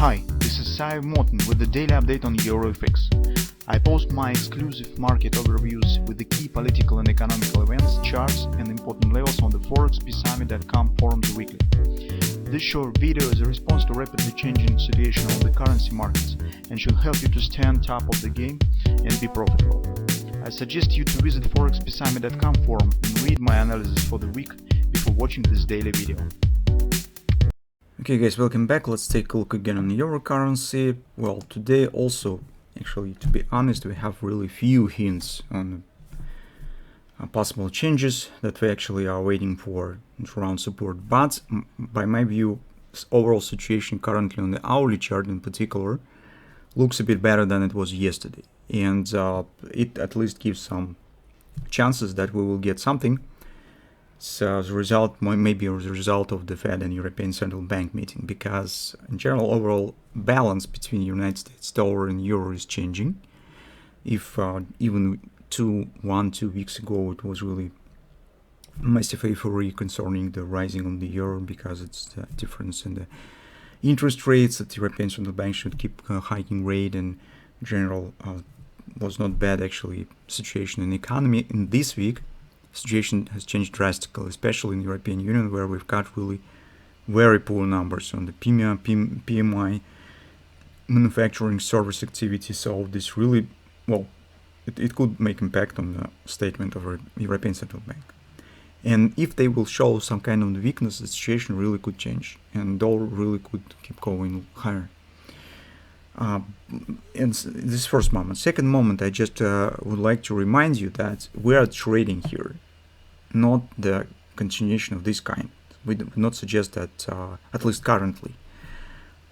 Hi, this is Sive Morten with the daily update on EuroFX. I post my exclusive market overviews with the key political and economical events, charts and important levels on the ForexPeaceArmy.com forums weekly. This short video is a response to rapidly changing situation on the currency markets and should help you to stay on top of the game and be profitable. I suggest you to visit ForexPeaceArmy.com forum and read my analysis for the week before watching this daily video. Okay guys, welcome back. Let's take a look again on the euro currency. Well, today also, actually, to be honest, we have really few hints on possible changes that we actually are waiting for around support. But by my view, overall situation currently on the hourly chart in particular looks a bit better than it was yesterday. And it at least gives some chances that we will get something. So as a result, maybe as a result of the Fed and European Central Bank meeting, because in general, overall balance between United States dollar and euro is changing. If even 2 weeks ago, it was really massive euphoria concerning the rising of the euro because it's the difference in the interest rates that the European Central Bank should keep hiking rate, and in general was not bad actually situation in the economy. In this week, situation has changed drastically, especially in the European Union, where we've got really very poor numbers on the PMI, manufacturing, service activity. So this really, well, it could make impact on the statement of the European Central Bank. And if they will show some kind of weakness, the situation really could change and dollar really could keep going higher. And this first moment. Second moment, I just would like to remind you that we are trading here, not the continuation of this kind. We do not suggest that, at least currently.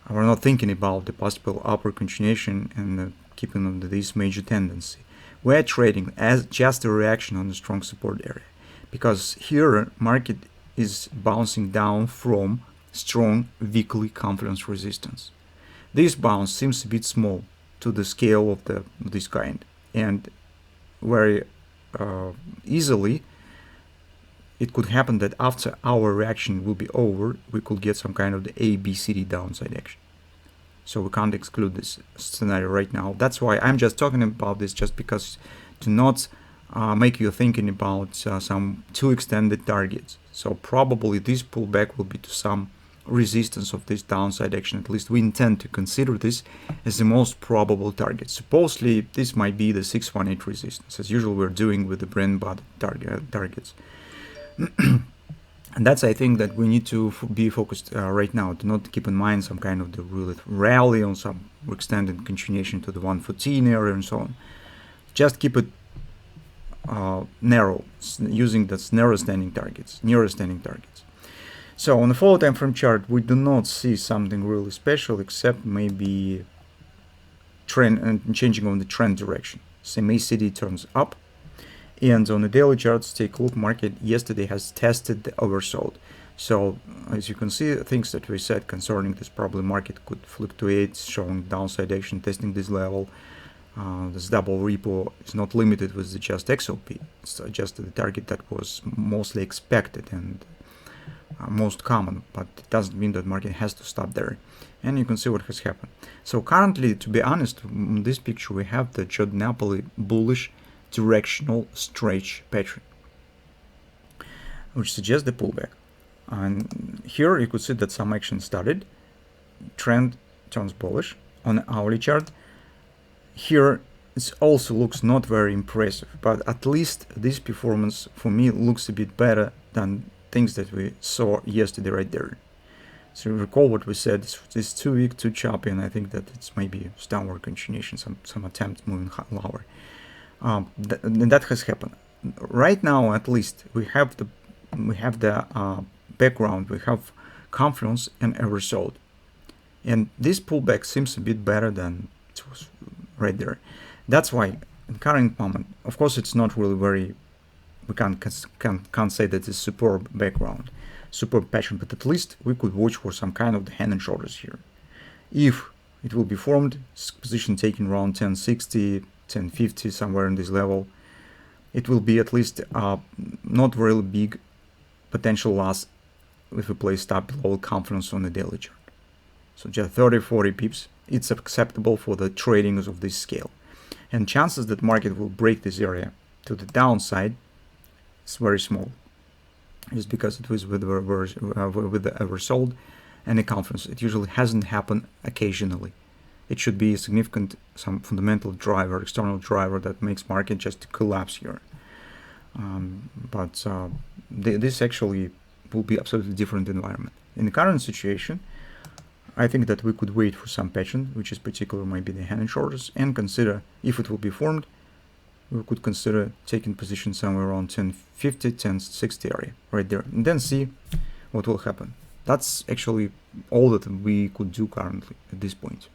We're not thinking about the possible upward continuation and keeping on this major tendency. We're trading as just a reaction on the strong support area, because here market is bouncing down from strong weekly confidence resistance. This bounce seems a bit small to the scale of this kind, and very easily it could happen that after our reaction will be over, we could get some kind of the ABCD downside action. So we can't exclude this scenario right now. That's why I'm just talking about this, just because to not make you thinking about some too extended targets. So probably this pullback will be to some resistance of this downside action. At least we intend to consider this as the most probable target. Supposedly this might be the 618 resistance, as usual we're doing with the brand bottom targets. And that's, I think, that we need to be focused right now, to not keep in mind some kind of the real rally on some extended continuation to the 114 area and so on. Just keep it narrow, using that nearer standing targets. So on the follow time frame chart, we do not see something really special, except maybe trend and changing on the trend direction. MACD turns up, and on the daily charts, take a look. Market yesterday has tested the oversold. So as you can see, things that we said concerning this probably market could fluctuate, showing downside action, testing this level. This double repo is not limited with just XLP. It's just the target that was mostly expected and most common, but it doesn't mean that market has to stop there. And you can see what has happened. So currently, to be honest, in this picture we have the Napoli bullish directional stretch pattern, which suggests the pullback. And here you could see that some action started, trend turns bullish on the hourly chart. Here it also looks not very impressive, but at least this performance for me looks a bit better than things that we saw yesterday right there. So recall what we said, this 2 week, too choppy, and I think that it's maybe downward continuation, some attempt moving lower. And that has happened. Right now, at least, we have the background, we have confluence and oversold. And this pullback seems a bit better than it was right there. That's why in current moment, of course, it's not really very, we can't say that it's superb background, superb pattern, but at least we could watch for some kind of the hand and shoulders here. If it will be formed, position taken around 1060, 1050, somewhere in this level, it will be at least not really big potential loss if we place stop below confidence on the daily chart. so just 30-40 pips, it's acceptable for the tradings of this scale. And chances that market will break this area to the downside is very small, just because it was with the oversold and a conference. It usually hasn't happened occasionally. It should be a significant, some fundamental driver, external driver that makes market just collapse here. This actually will be absolutely different environment. In the current situation, I think that we could wait for some pattern, which is particular maybe the hand and shoulders, and consider if it will be formed. We could consider taking position somewhere around 1050, 1060 area right there, and then see what will happen. That's actually all that we could do currently at this point.